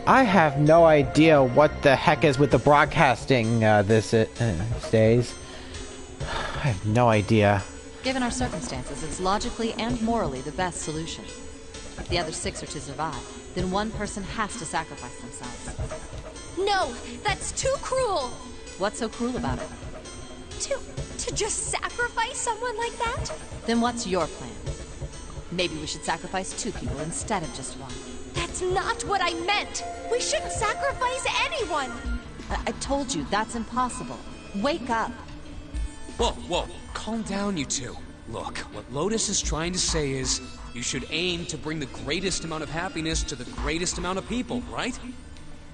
I have no idea what the heck is with the broadcasting these days. I have no idea. Given our circumstances, it's logically and morally the best solution. If the other 6 are to survive, then one person has to sacrifice themselves. No, that's too cruel! What's so cruel about it? To just sacrifice someone like that? Then what's your plan? Maybe we should sacrifice 2 people instead of just 1. That's not what I meant! We shouldn't sacrifice anyone! I told you, that's impossible. Wake up. Whoa. Calm down, you two. Look, what Lotus is trying to say is, you should aim to bring the greatest amount of happiness to the greatest amount of people, right?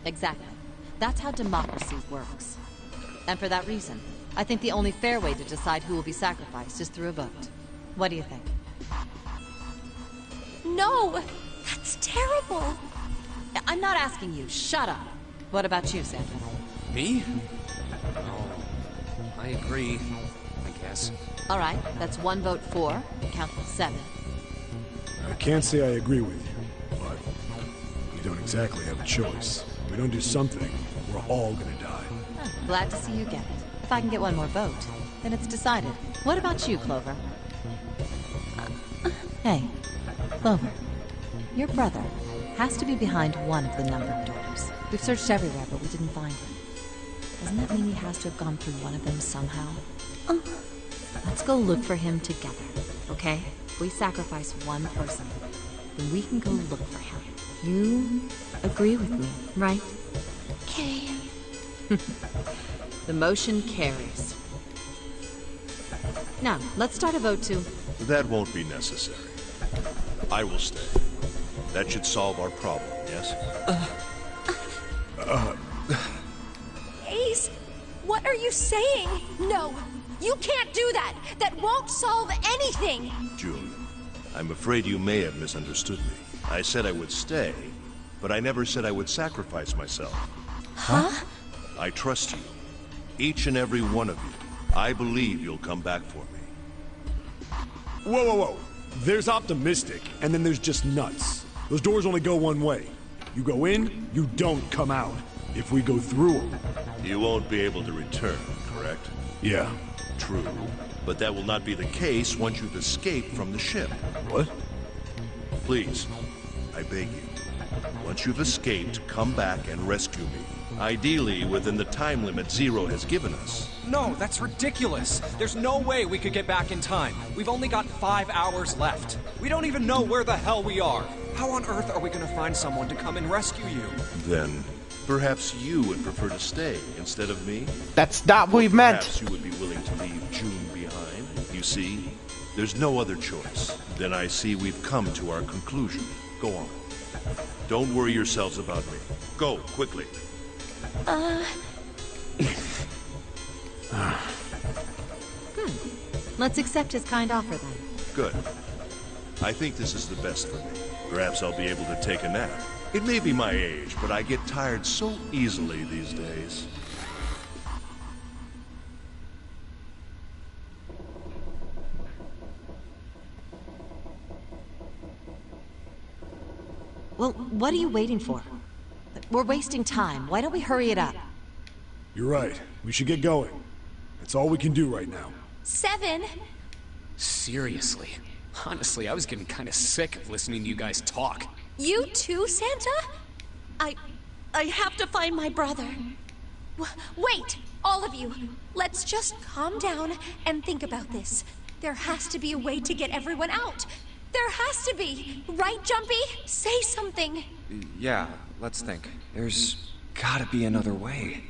Exactly. That's how democracy works. And for that reason, I think the only fair way to decide who will be sacrificed is through a vote. What do you think? No! That's terrible! I'm not asking you. Shut up. What about you, Santa? Me? Oh, I agree, I guess. All right, that's 1 vote for. Count to 7. I can't say I agree with you, but we don't exactly have a choice. If we don't do something, we're all gonna die. Oh, glad to see you get it. If I can get 1 more vote, then it's decided. What about you, Clover? Hey, Clover. Your brother has to be behind one of the numbered doors. We've searched everywhere, but we didn't find him. Doesn't that mean he has to have gone through one of them somehow? Let's go look for him together, okay? If we sacrifice 1 person, then we can go look for him. You agree with me, right? Okay. The motion carries. Now, let's start a vote to... That won't be necessary. I will stay. That should solve our problem, yes? Ace, what are you saying? No, you can't do that! That won't solve anything! June, I'm afraid you may have misunderstood me. I said I would stay, but I never said I would sacrifice myself. Huh? I trust you. Each and every one of you. I believe you'll come back for me. Whoa. There's optimistic, and then there's just nuts. Those doors only go one way. You go in, you don't come out. If we go through them... You won't be able to return, correct? Yeah. True. But that will not be the case once you've escaped from the ship. What? Please, I beg you. Once you've escaped, come back and rescue me. Ideally, within the time limit Zero has given us. No, that's ridiculous. There's no way we could get back in time. We've only got 5 hours left. We don't even know where the hell we are. How on earth are we gonna find someone to come and rescue you? Then, perhaps you would prefer to stay instead of me? That's not what we meant. Perhaps you would be willing to leave June behind. You see, there's no other choice. Then I see we've come to our conclusion. Go on. Don't worry yourselves about me. Go, quickly. Let's accept his kind offer then. Good. I think this is the best for me. Perhaps I'll be able to take a nap. It may be my age, but I get tired so easily these days. Well, what are you waiting for? We're wasting time. Why don't we hurry it up? You're right. We should get going. That's all we can do right now. 7? Seriously. Honestly, I was getting kind of sick of listening to you guys talk. You too, Santa? I have to find my brother. Wait, all of you. Let's just calm down and think about this. There has to be a way to get everyone out. There has to be. Right, Jumpy? Say something. Yeah, let's think. There's gotta be another way.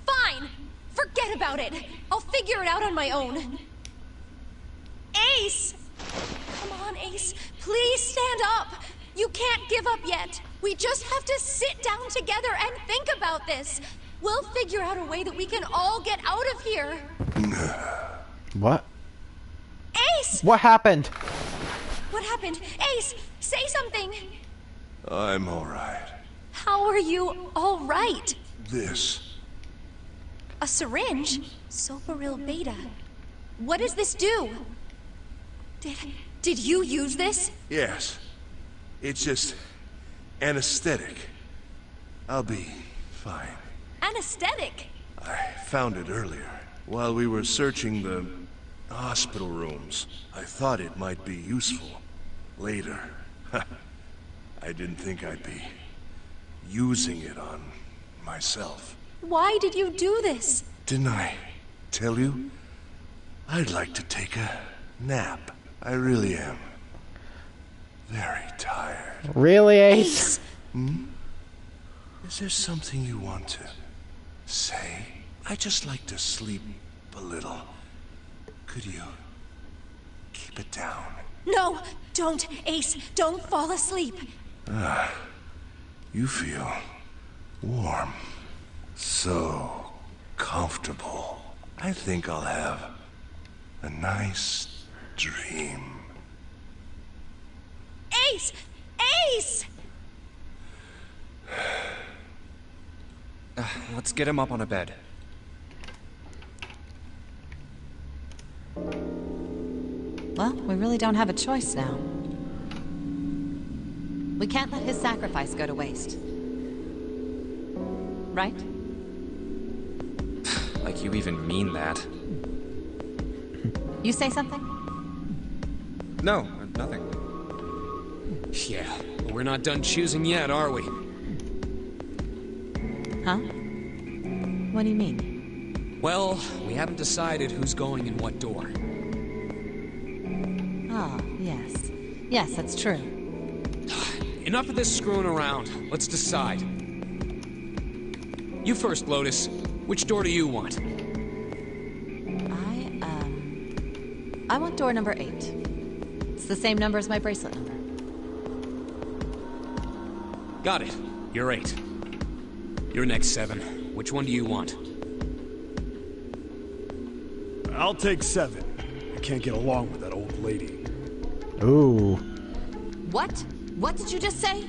Fine! Forget about it! I'll figure it out on my own. Ace! Come on, Ace. Please stand up. You can't give up yet. We just have to sit down together and think about this. We'll figure out a way that we can all get out of here. What? Ace! What happened? What happened? Ace, say something. I'm all right. How are you all right? This. A syringe? Soparil Beta. What does this do? Did you use this? Yes. It's just anesthetic. I'll be fine. Anesthetic! I found it earlier. While we were searching the hospital rooms, I thought it might be useful. Later, I didn't think I'd be using it on myself. Why did you do this? Didn't I tell you? I'd like to take a nap. I really am. Very tired. Really, Ace? Is there something you want to say? I just like to sleep a little. Could you keep it down? No, don't, Ace. Don't fall asleep. You feel warm. So comfortable. I think I'll have a nice dream. Ace! Ace! Let's get him up on a bed. Well, we really don't have a choice now. We can't let his sacrifice go to waste. Right? Like you even mean that. You say something? No, nothing. Yeah, but we're not done choosing yet, are we? Huh? What do you mean? Well, we haven't decided who's going in what door. Ah, yes. Yes, that's true. Enough of this screwing around. Let's decide. You first, Lotus. Which door do you want? I want door number 8. It's the same number as my bracelet number. Got it. You're 8. You're next, 7. Which one do you want? I'll take 7. I can't get along with that old lady. Ooh. What? What did you just say?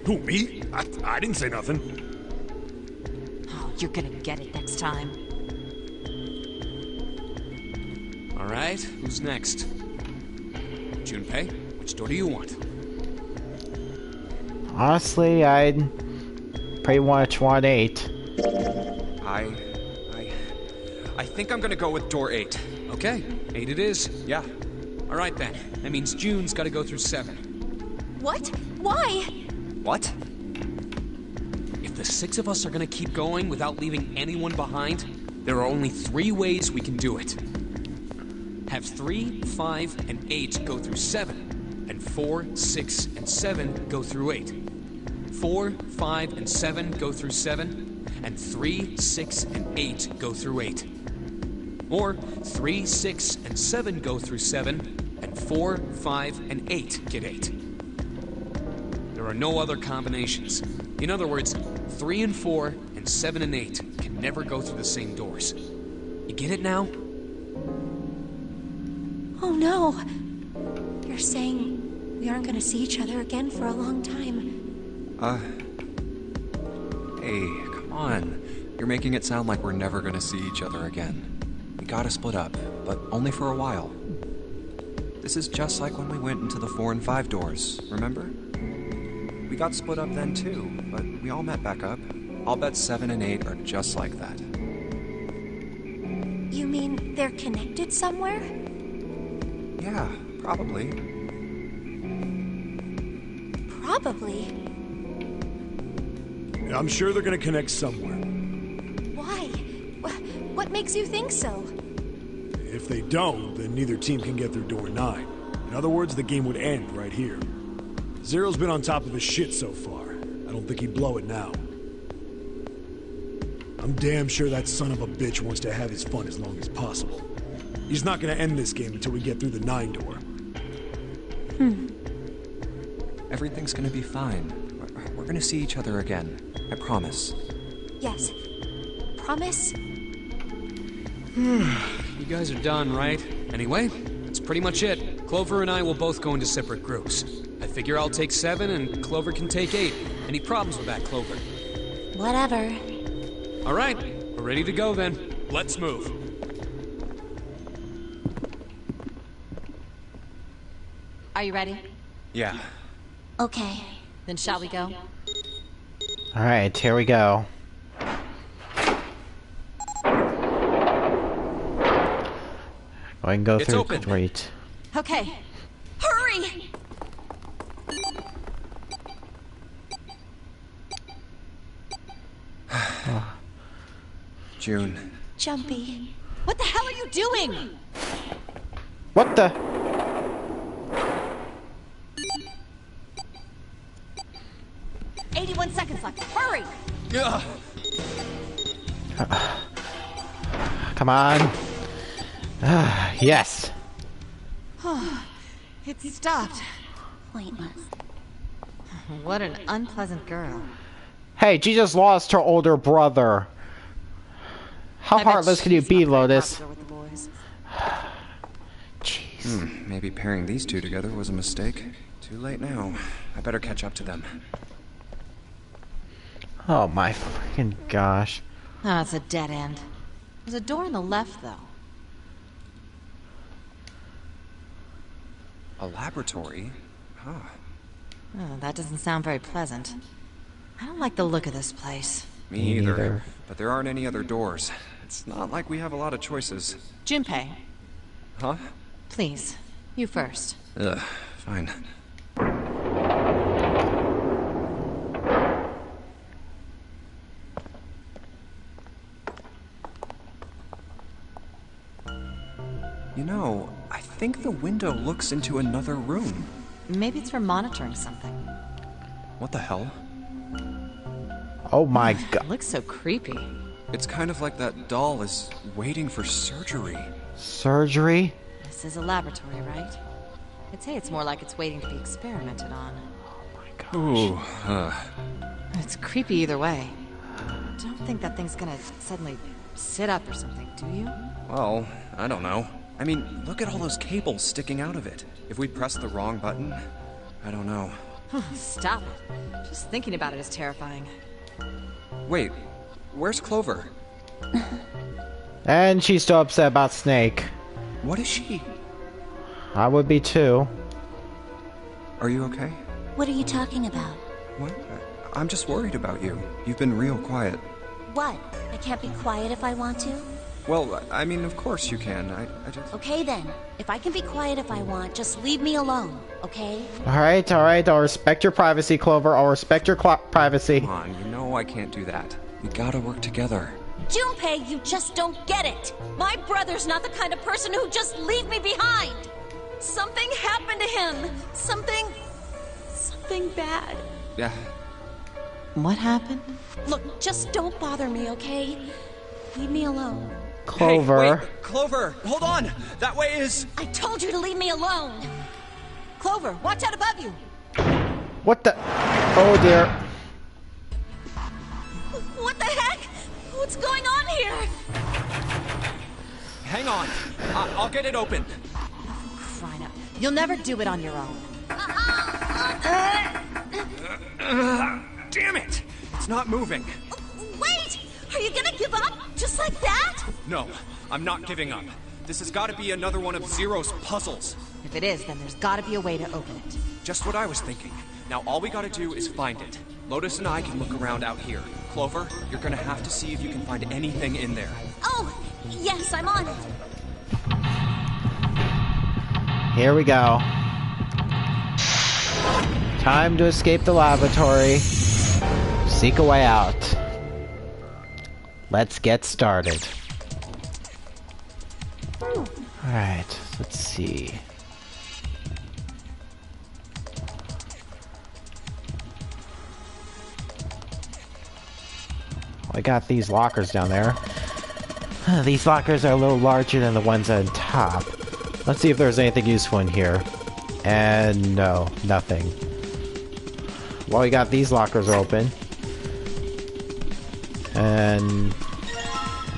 Who, me? I didn't say nothing. Oh, you're gonna get it next time. All right, who's next? Junpei, which door do you want? Honestly, I'd pretty much want 8. I think I'm gonna go with door 8. Okay, 8 it is. Yeah. All right then. That means June's got to go through 7. What? Why? What? If the 6 of us are gonna keep going without leaving anyone behind, there are only 3 ways we can do it. Have 3, 5, and 8 go through 7, and 4, 6, and 7 go through 8. 4, 5, and 7 go through 7, and 3, 6, and 8 go through 8. Or 3, 6, and 7 go through 7, and 4, 5, and 8 get 8. There are no other combinations. In other words, 3 and 4, and 7 and 8 can never go through the same doors. You get it now? Oh no. You're saying we aren't gonna see each other again for a long time. Hey, come on. You're making it sound like we're never gonna see each other again. We gotta split up, but only for a while. This is just like when we went into the 4 and 5 doors, remember? We got split up then too, but we all met back up. I'll bet 7 and 8 are just like that. You mean they're connected somewhere? Yeah, probably. Probably. I'm sure they're gonna connect somewhere. Why? What makes you think so? If they don't, then neither team can get through door 9. In other words, the game would end right here. Zero's been on top of his shit so far. I don't think he'd blow it now. I'm damn sure that son of a bitch wants to have his fun as long as possible. He's not gonna end this game until we get through the 9 door. Everything's gonna be fine. We're gonna see each other again. I promise. Yes. Promise? You guys are done, right? Anyway, that's pretty much it. Clover and I will both go into separate groups. I figure I'll take 7 and Clover can take 8. Any problems with that, Clover? Whatever. All right, we're ready to go then. Let's move. Are you ready? Yeah. Okay. Then shall we go? Alright, here we go. I can go It's through. open. Great. Okay. Hurry! June. Jumpy. What the hell are you doing? What the? "81 seconds left. Hurry!" Ugh. Come on. Yes. It stopped. Pointless. What an unpleasant girl. Hey, she just lost her older brother. How I bet heartless can you she's be, not very Lotus? popular with the boys. Jeez. Maybe pairing these two together was a mistake. Too late now. I better catch up to them. Oh my freaking gosh. Oh, it's a dead end. There's a door on the left, though. A laboratory? Huh. Oh, that doesn't sound very pleasant. I don't like the look of this place. Me Me either. neither. But there aren't any other doors. It's not like we have a lot of choices. Junpei, Huh? please. You first. Ugh, fine. You know, I think the window looks into another room. Maybe it's for monitoring something. What the hell? Oh my It god. looks so creepy. It's kind of like that doll is waiting for surgery. Surgery? This is a laboratory, right? I'd say it's more like it's waiting to be experimented on. Ooh, It's creepy either way. Don't think that thing's gonna suddenly sit up or something, do you? well, I don't know. I mean, look at all those cables sticking out of it. If we press the wrong button, I don't know. Stop it. Just thinking about it is terrifying. Wait, where's Clover? And she's still upset about Snake. What is she? I would be too. Are you okay? What are you talking about? What? I'm just worried about you. You've been real quiet. What? I can't be quiet if I want to? Well, I mean, of course you can. I just... Okay then. If I can be quiet if I want, just leave me alone, okay? Alright, alright. I'll respect your privacy, Clover. I'll respect your privacy. Come on, you know I can't do that. We gotta work together. Junpei, you just don't get it. My brother's not the kind of person who'd just leave me behind. Something happened to him. Something bad. Yeah. What happened? Look, just don't bother me, okay? Leave me alone. Clover. Hey, wait, Clover, hold on! That way is... I told you to leave me alone. Clover, watch out above you. What the? Oh dear. What the heck? What's going on here? Hang on. I'll get it open. Crying out. You'll never do it on your own. Damn it! It's not moving. Wait! Are you gonna give up? Just like that? No, I'm not giving up. This has got to be another one of Zero's puzzles. If it is, then there's gotta be a way to open it. Just what I was thinking. Now all we gotta do is find it. Lotus and I can look around out here. Clover, you're gonna have to see if you can find anything in there. Oh, yes, I'm on it. Here we go. Time to escape the laboratory. Seek a way out. Let's get started. Alright, let's see. I got these lockers down there. These lockers are a little larger than the ones on top. Let's see if there's anything useful in here. And no, nothing. Well, we got these lockers open. And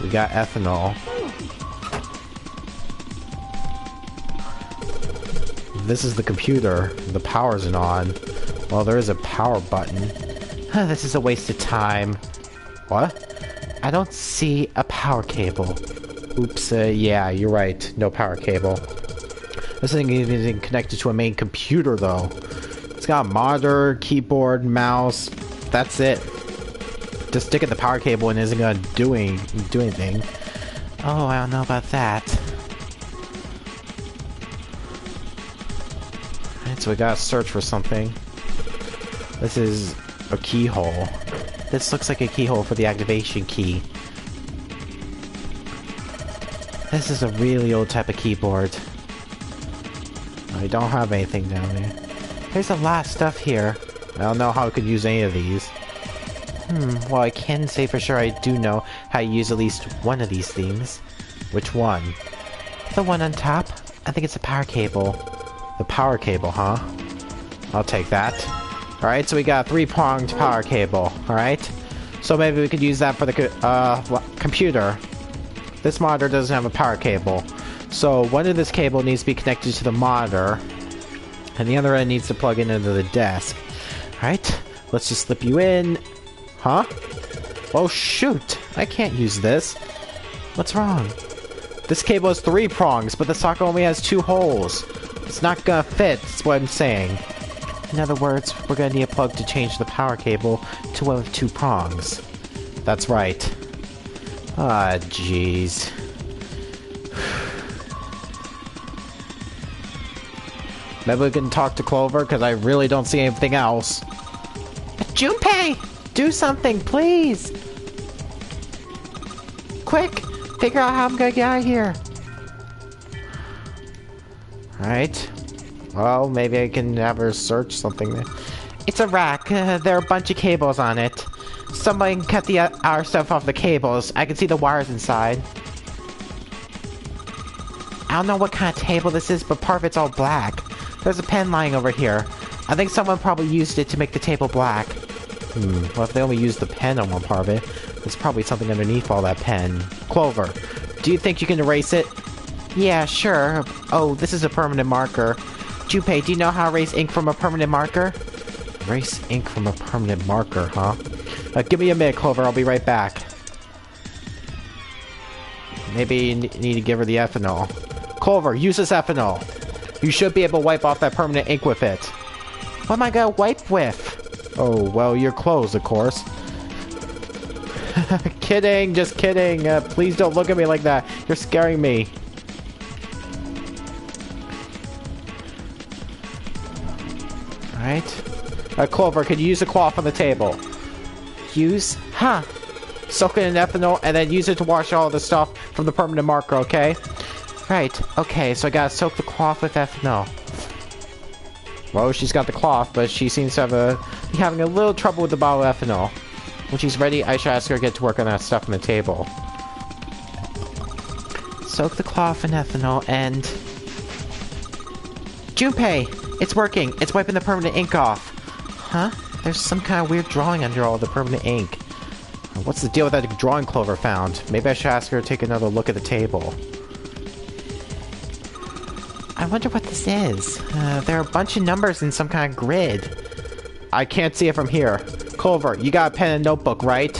we got ethanol. This is the computer. The power isn't on. Well, there is a power button. This is a waste of time. What? I don't see a power cable. Oops, yeah, you're right. No power cable. This thing isn't connected to a main computer, though. It's got a monitor, keyboard, mouse. That's it. just sticking the power cable in isn't gonna do anything. Oh, I don't know about that. Alright, so we gotta search for something. This is a keyhole. This looks like a keyhole for the activation key. This is a really old type of keyboard. I don't have anything down there. There's a lot of stuff here. I don't know how I could use any of these. Well, I can say for sure I do know how to use at least one of these things. Which one? The one on top? I think it's a power cable. The power cable, huh? I'll take that. Alright, so we got a 3-pronged power cable, alright? So maybe we could use that for the computer. This monitor doesn't have a power cable. So one of this cable needs to be connected to the monitor, and the other end needs to plug into the desk. Alright, let's just slip you in. Huh? Oh shoot! I can't use this. What's wrong? This cable has 3 prongs, but the socket only has 2 holes. It's not gonna fit, that's what I'm saying. In other words, we're gonna need a plug to change the power cable to one with 2 prongs. That's right. Ah, jeez. Maybe we can talk to Clover, because I really don't see anything else. Junpei! Do something, please! Quick! Figure out how I'm gonna get out of here. Alright. Well, maybe I can have her search something. It's a rack. There are a bunch of cables on it. Somebody can cut the our stuff off the cables. I can see the wires inside. I don't know what kind of table this is, but part of it's all black. There's a pen lying over here. I think someone probably used it to make the table black. Well, if they only used the pen on one part of it, there's probably something underneath all that pen. Clover, do you think you can erase it? Yeah, sure. Oh, this is a permanent marker. Junpei, do you know how to erase ink from a permanent marker? Erase ink from a permanent marker, huh? Give me a minute, Clover. I'll be right back. Maybe you need to give her the ethanol. Clover, use this ethanol. You should be able to wipe off that permanent ink with it. What am I gonna wipe with? Oh, well, your clothes, of course. Kidding, just kidding. Please don't look at me like that. You're scaring me. Alright. Clover, could you use a cloth on the table? Use? Huh. Soak it in ethanol and then use it to wash all the stuff from the permanent marker, okay? Right, okay, so I gotta soak the cloth with ethanol. Well, she's got the cloth, but she seems to be having a little trouble with the bottle of ethanol. When she's ready, I should ask her to get to work on that stuff on the table. Soak the cloth in ethanol and... Junpei! It's working! It's wiping the permanent ink off! Huh? There's some kind of weird drawing under all the permanent ink. What's the deal with that drawing Clover found? Maybe I should ask her to take another look at the table. I wonder what this is. There are a bunch of numbers in some kind of grid. I can't see it from here. Clover, you got a pen and notebook, right?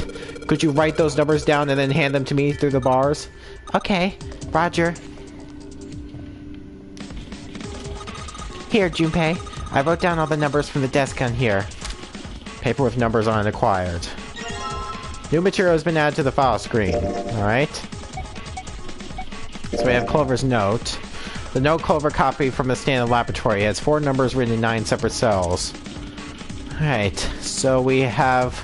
Could you write those numbers down and then hand them to me through the bars? Okay, Roger. Here, Junpei. I wrote down all the numbers from the desk on here. Paper with numbers on it acquired. New material has been added to the file screen. Alright. So we have Clover's note. The note Clover copied from the standard laboratory has 4 numbers written in 9 separate cells. Alright, so we have...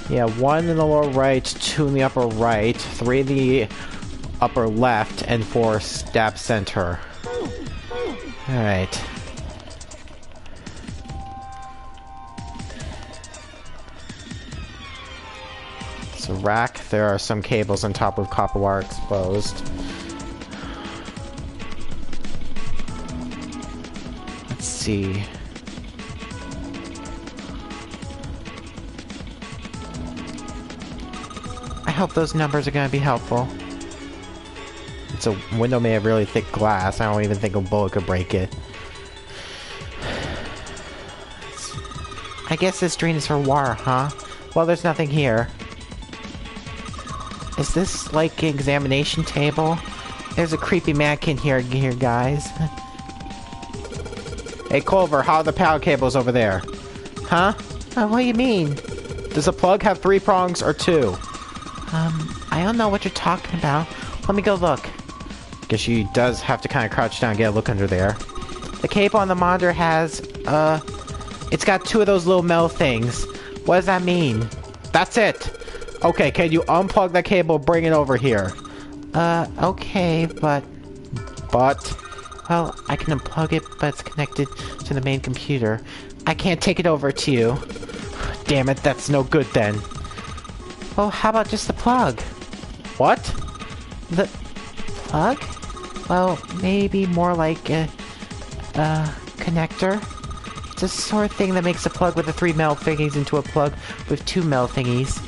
1 in the lower right, 2 in the upper right, 3 in the upper left, and 4 stab center. Alright. So rack, there are some cables on top of copper wire exposed. Let's see. I hope those numbers are going to be helpful. It's a window made of really thick glass. I don't even think a bullet could break it. I guess this drain is for water, huh? Well, there's nothing here. Is this like an examination table? There's a creepy mannequin here, guys. Hey, Clover, how are the power cables over there? Huh? What do you mean? Does a plug have 3 prongs or 2? I don't know what you're talking about. Let me go look. Guess she does have to kind of crouch down and get a look under there. The cable on the monitor has, it's got 2 of those little metal things. What does that mean? That's it! Okay, can you unplug that cable, bring it over here? Okay, but... Well, I can unplug it, but it's connected to the main computer. I can't take it over to you. Damn it, that's no good then. Well, how about just the plug? What? The plug? Well, maybe more like a connector. It's a sort of thing that makes a plug with the 3 metal thingies into a plug with 2 metal thingies.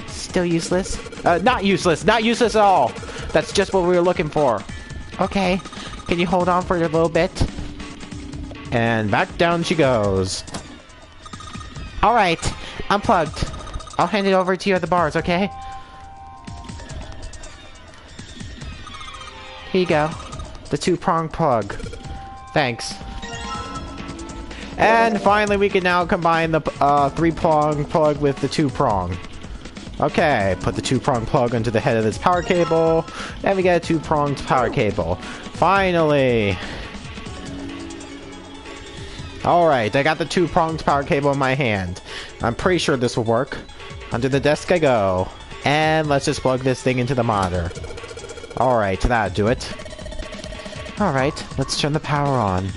Still useless? Not useless! Not useless at all! That's just what we were looking for. Okay, can you hold on for a little bit? And back down she goes. Alright, unplugged. I'll hand it over to you at the bars, okay? Here you go. The 2-prong plug. Thanks. And finally we can now combine the 3-prong plug with the 2-prong. Okay, put the 2-prong plug onto the head of this power cable, and we get a 2-pronged power cable. Finally! Alright, I got the 2-pronged power cable in my hand. I'm pretty sure this will work. Under the desk I go. And let's just plug this thing into the monitor. Alright, that'll do it. Alright, let's turn the power on.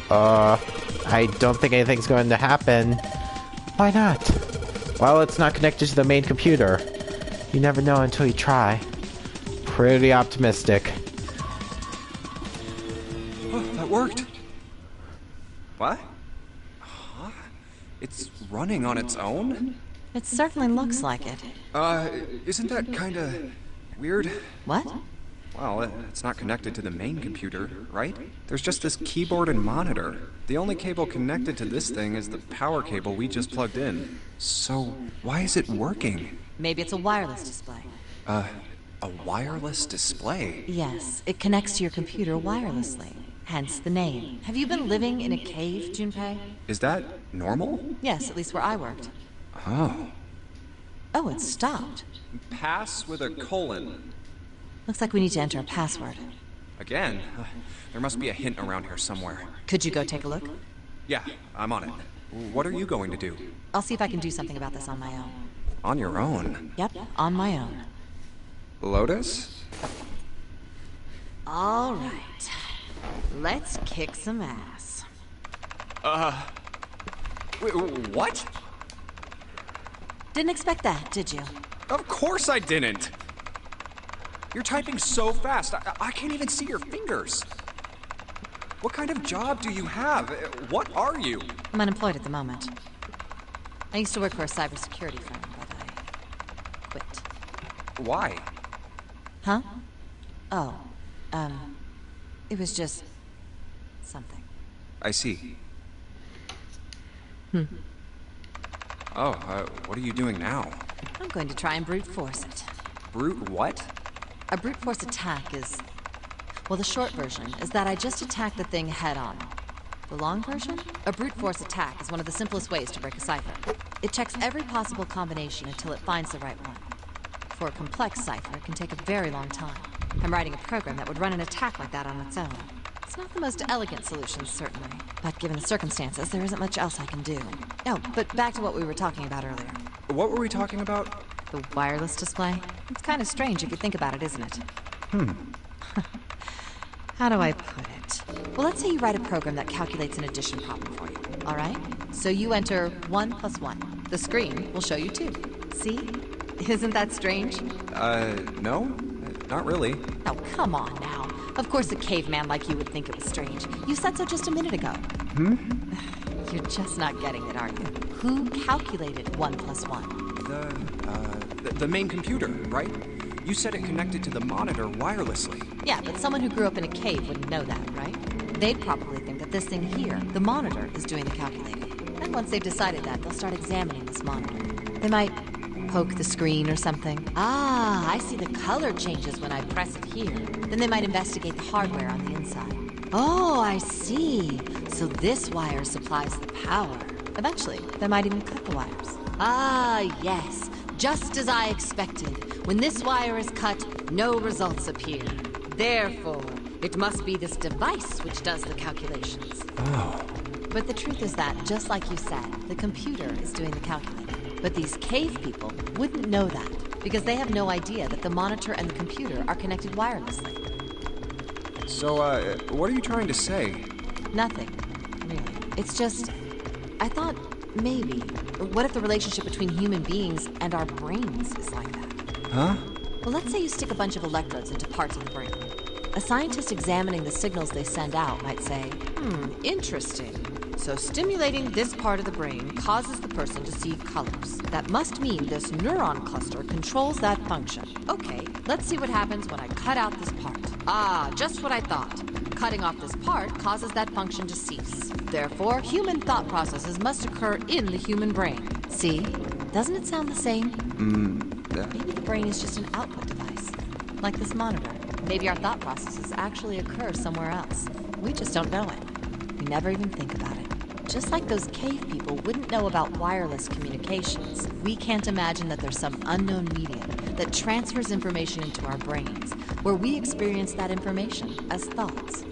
I don't think anything's going to happen. Why not? Well, it's not connected to the main computer. You never know until you try. Pretty optimistic. Oh, that worked. What? Huh? It's running on its own? It certainly looks like it. Isn't that kinda weird? What? Well, it's not connected to the main computer, right? There's just this keyboard and monitor. The only cable connected to this thing is the power cable we just plugged in. So, why is it working? Maybe it's a wireless display. A wireless display? Yes, it connects to your computer wirelessly. Hence the name. Have you been living in a cave, Junpei? Is that normal? Yes, at least where I worked. Oh. Oh, it stopped. Pass with a colon. Looks like we need to enter a password. Again? There must be a hint around here somewhere. Could you go take a look? Yeah, I'm on it. What are you going to do? I'll see if I can do something about this on my own. On your own? Yep, on my own. Lotus? All right. Let's kick some ass. What? Didn't expect that, did you? Of course I didn't! You're typing so fast, I can't even see your fingers. What kind of job do you have? What are you? I'm unemployed at the moment. I used to work for a cybersecurity firm, but I quit. Why? Huh? Oh, it was just something. I see. Oh, what are you doing now? I'm going to try and brute force it. Brute what? A brute force attack is... Well, the short version is that I just attack the thing head-on. The long version? A brute force attack is one of the simplest ways to break a cipher. It checks every possible combination until it finds the right one. For a complex cipher, it can take a very long time. I'm writing a program that would run an attack like that on its own. It's not the most elegant solution, certainly. But given the circumstances, there isn't much else I can do. Oh, but back to what we were talking about earlier. What were we talking about? The wireless display? It's kind of strange if you think about it, isn't it? How do I put it? Well, let's say you write a program that calculates an addition problem for you, all right? So you enter 1 + 1. The screen will show you 2. See? Isn't that strange? No? Not really. Oh, come on now. Of course a caveman like you would think it was strange. You said so just a minute ago. You're just not getting it, are you? Who calculated 1 + 1? The main computer, right? You said it connected to the monitor wirelessly. Yeah, but someone who grew up in a cave wouldn't know that, right? They'd probably think that this thing here, the monitor, is doing the calculating. And once they've decided that, they'll start examining this monitor. They might poke the screen or something. Ah, I see the color changes when I press it here. Then they might investigate the hardware on the inside. Oh, I see. So this wire supplies the power. Eventually, they might even cut the wires. Ah, yes. Just as I expected. When this wire is cut, no results appear. Therefore, it must be this device which does the calculations. Oh. But the truth is that, just like you said, the computer is doing the calculating. But these cave people wouldn't know that, because they have no idea that the monitor and the computer are connected wirelessly. So, what are you trying to say? Nothing, really. It's just, I thought maybe, what if the relationship between human beings and our brains is like that? Huh? Well, let's say you stick a bunch of electrodes into parts of the brain. A scientist examining the signals they send out might say, interesting. So stimulating this part of the brain causes the person to see colors. That must mean this neuron cluster controls that function. Okay, let's see what happens when I cut out this part. Ah, just what I thought. Cutting off this part causes that function to cease. Therefore, human thought processes must occur in the human brain. See? Doesn't it sound the same? Maybe the brain is just an output device, like this monitor. Maybe our thought processes actually occur somewhere else. We just don't know it. We never even think about it. Just like those cave people wouldn't know about wireless communications, we can't imagine that there's some unknown medium that transfers information into our brains, where we experience that information as thoughts.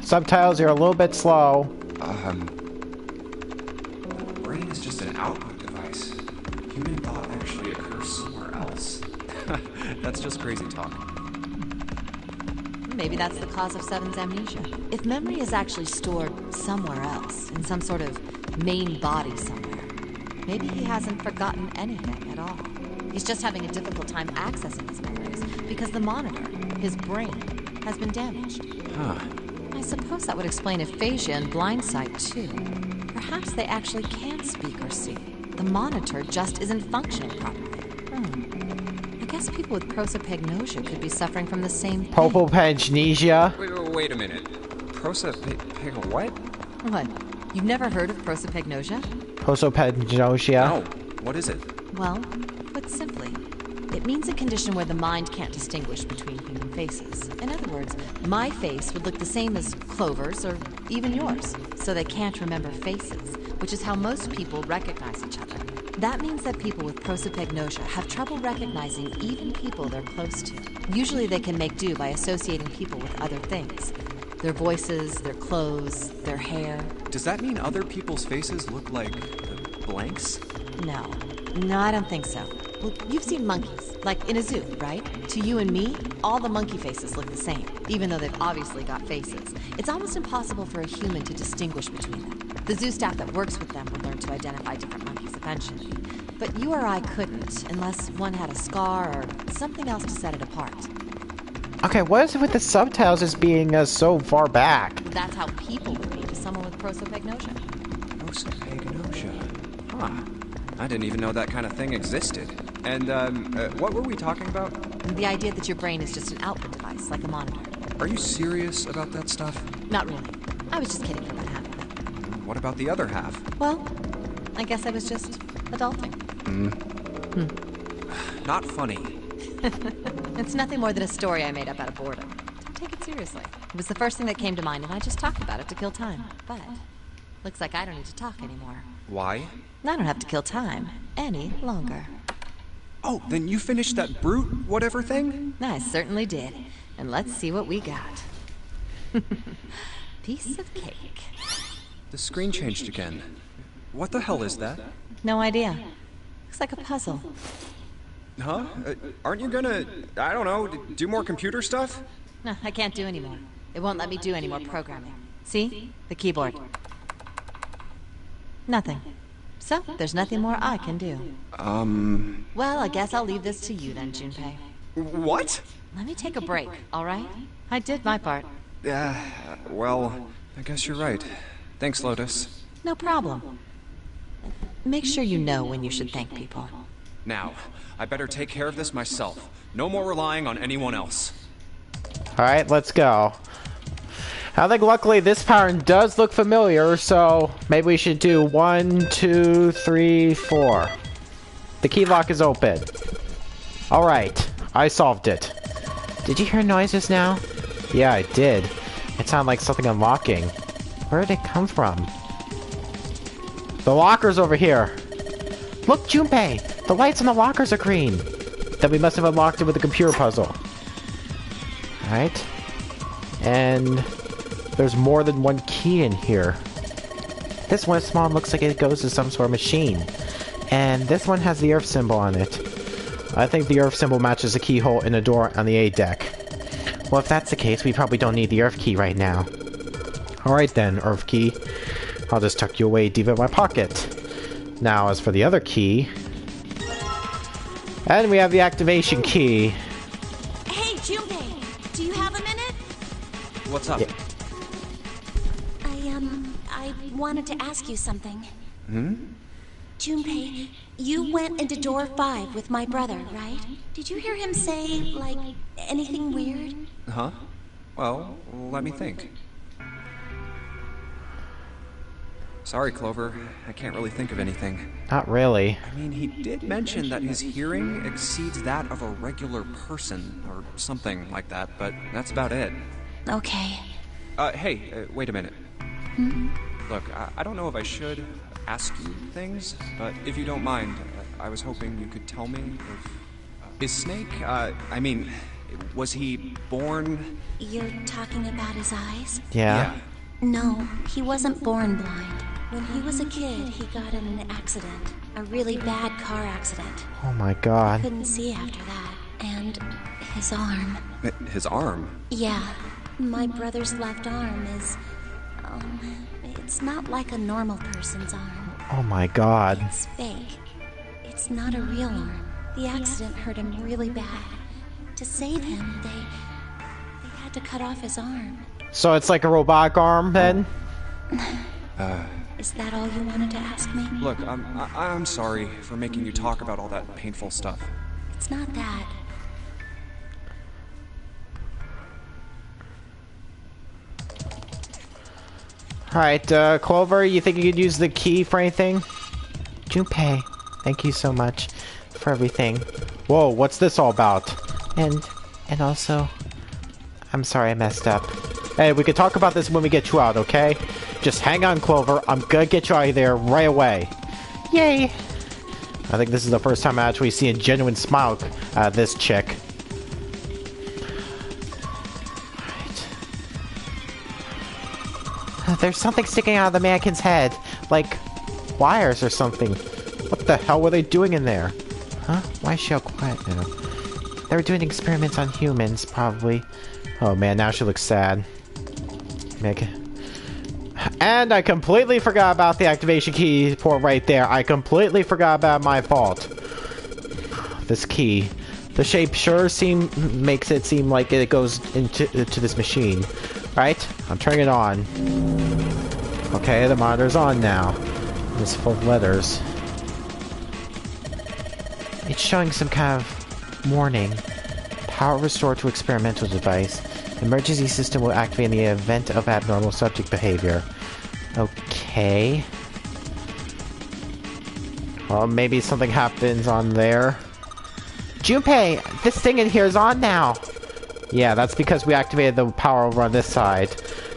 Subtitles, you're a little bit slow. The brain is just an output device. Human thought actually occurs somewhere else. That's just crazy talk. Maybe that's the cause of Seven's amnesia. If memory is actually stored somewhere else, in some sort of main body somewhere, maybe he hasn't forgotten anything at all. He's just having a difficult time accessing his memories because the monitor, his brain, has been damaged. Huh. I suppose that would explain aphasia and blindsight, too. Perhaps they actually can speak or see. The monitor just isn't functioning properly. I guess people with prosopagnosia could be suffering from the same thing. Prosopagnosia? Wait a minute. What? What? You've never heard of prosopagnosia? Prosopagnosia? No. What is it? Well, put simply, it means a condition where the mind can't distinguish between human faces. In other words, my face would look the same as Clover's or even yours, so they can't remember faces, which is how most people recognize each other. That means that people with prosopagnosia have trouble recognizing even people they're close to. Usually they can make do by associating people with other things. Their voices, their clothes, their hair. Does that mean other people's faces look like blanks? No, I don't think so. Well, you've seen monkeys, like in a zoo, right? To you and me, all the monkey faces look the same, even though they've obviously got faces. It's almost impossible for a human to distinguish between them. The zoo staff that works with them would learn to identify different monkeys eventually. But you or I couldn't, unless one had a scar or something else to set it apart. Okay, what is it with the subtitles as being so far back? That's how people would be to someone with prosopagnosia. Prosopagnosia. Huh. I didn't even know that kind of thing existed. And, what were we talking about? The idea that your brain is just an output device, like a monitor. Are you serious about that stuff? Not really. I was just kidding for about half of it. What about the other half? Well, I guess I was just adulting. Not funny. It's nothing more than a story I made up out of boredom. Don't take it seriously. It was the first thing that came to mind, and I just talked about it to kill time. But looks like I don't need to talk anymore. Why? I don't have to kill time any longer. Oh, then you finished that brute whatever thing? I certainly did. And let's see what we got. Piece of cake. The screen changed again. What the hell is that? No idea. Looks like a puzzle. Huh? Aren't you gonna, I don't know, do more computer stuff? No, I can't do anymore. It won't let me do any more programming. See? The keyboard. Nothing. So, there's nothing more I can do. Well, I guess I'll leave this to you then, Junpei. What? Let me take a break, alright? I did my part. Well, I guess you're right. Thanks, Lotus. No problem. Make sure you know when you should thank people. Now, I better take care of this myself. No more relying on anyone else. Alright, let's go. I think luckily this pattern does look familiar, so maybe we should do 1, 2, 3, 4. The key lock is open. Alright, I solved it. Did you hear noises now? Yeah, I did. It sounded like something unlocking. Where did it come from? The locker's over here. Look, Junpei! The lights on the lockers are green. Then we must have unlocked it with the computer puzzle. Alright. And there's more than one key in here. This one is small and looks like it goes to some sort of machine. And this one has the Earth symbol on it. I think the Earth symbol matches the keyhole in the door on the A deck. Well, if that's the case, we probably don't need the Earth key right now. Alright then, Earth key. I'll just tuck you away deep in my pocket. Now, as for the other key... And we have the activation key. Hey, Junpei, do you have a minute? What's up? Yeah. I wanted to ask you something. Junpei, you went into door 5 with my brother, right? Did you hear him say, like, anything weird? Huh? Well, let me think. Sorry, Clover. I can't really think of anything. Not really. I mean, he did mention that his hearing exceeds that of a regular person, or something like that, but that's about it. Okay. Hey, wait a minute. Look, I don't know if I should ask you things, but if you don't mind, I was hoping you could tell me if... is Snake, was he born... You're talking about his eyes? Yeah. No, he wasn't born blind. When he was a kid, he got in an accident. A really bad car accident. Oh my god. Couldn't see after that. And his arm. His arm? Yeah. My brother's left arm is... it's not like a normal person's arm. Oh my god. It's fake. It's not a real arm. The accident hurt him really bad. To save him, they had to cut off his arm. So it's like a robotic arm, then? Is that all you wanted to ask me? Look, I'm sorry for making you talk about all that painful stuff. It's not that. Alright, Clover, you think you could use the key for anything? Junpei, thank you so much for everything. Whoa, what's this all about? And also, I'm sorry I messed up. Hey, we can talk about this when we get you out, okay? Just hang on, Clover. I'm gonna get you out of there right away. Yay! I think this is the first time I actually see a genuine smile out of this chick. Alright. There's something sticking out of the mannequin's head. Like, wires or something. What the hell were they doing in there? Huh? Why is she all quiet now? They were doing experiments on humans, probably. Oh man, now she looks sad. And I completely forgot about the activation key port right there. I completely forgot about my fault. This key. The shape sure makes it seem like it goes into this machine. Right? I'm turning it on. Okay, the monitor's on now. It's full of letters. It's showing some kind of warning. Power restored to experimental device. Emergency system will activate in the event of abnormal subject behavior. Okay. Well, maybe something happens on there. Junpei, this thing in here is on now. Yeah, that's because we activated the power over on this side.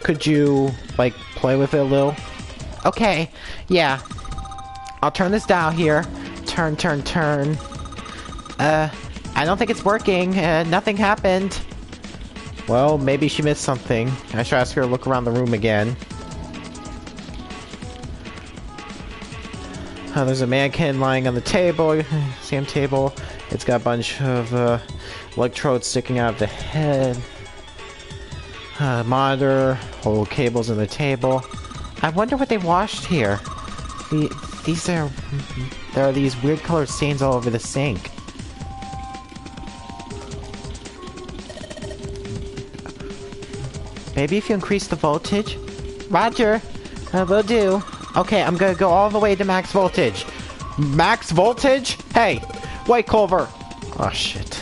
Could you, like, play with it a little? Okay, yeah. I'll turn this dial here. Turn. I don't think it's working. Nothing happened. Well, maybe she missed something. I should ask her to look around the room again. There's a mannequin lying on the table. Same table. It's got a bunch of electrodes sticking out of the head. Monitor. Whole cables on the table. I wonder what they washed here. There are these weird colored stains all over the sink. Maybe if you increase the voltage? Roger! Will do. Okay, I'm gonna go all the way to max voltage. Max voltage? Hey! Wait, Clover! Oh, shit.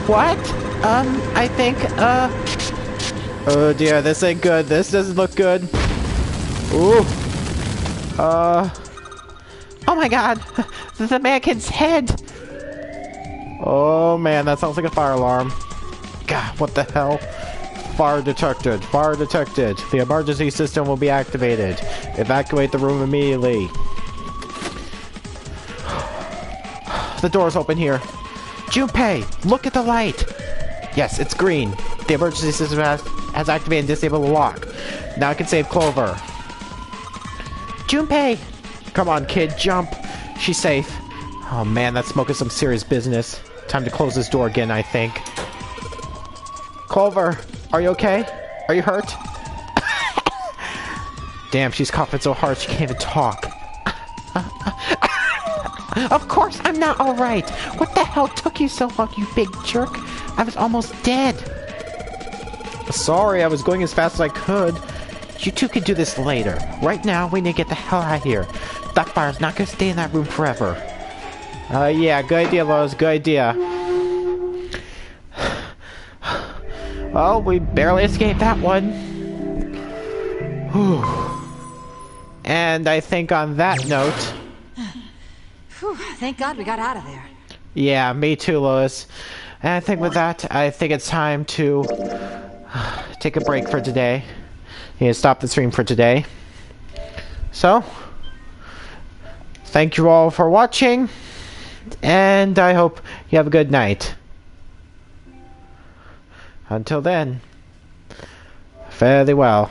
What? I think, oh dear, this ain't good. This doesn't look good. Ooh. Oh my god! The mannequin's head! Oh man, that sounds like a fire alarm. God, what the hell? Fire detected. Fire detected. The emergency system will be activated. Evacuate the room immediately. The door's open here. Junpei, look at the light. Yes, it's green. The emergency system has activated and disabled the lock. Now I can save Clover. Junpei! Come on, kid, jump. She's safe. Oh man, that smoke is some serious business. Time to close this door again, I think. Clover, are you okay? Are you hurt? Damn, she's coughing so hard she can't even talk. Of course I'm not alright! What the hell took you so long, you big jerk? I was almost dead. Sorry, I was going as fast as I could. You two can do this later. Right now, we need to get the hell out of here. Duckfire's not gonna stay in that room forever. Yeah, good idea, Lois, good idea. Well, we barely escaped that one. Whew. And I think on that note... Whew, thank God we got out of there. Yeah, me too, Lois. And I think with that, I think it's time to take a break for today. Yeah, stop the stream for today. So, thank you all for watching, and I hope you have a good night. Until then, fare thee well.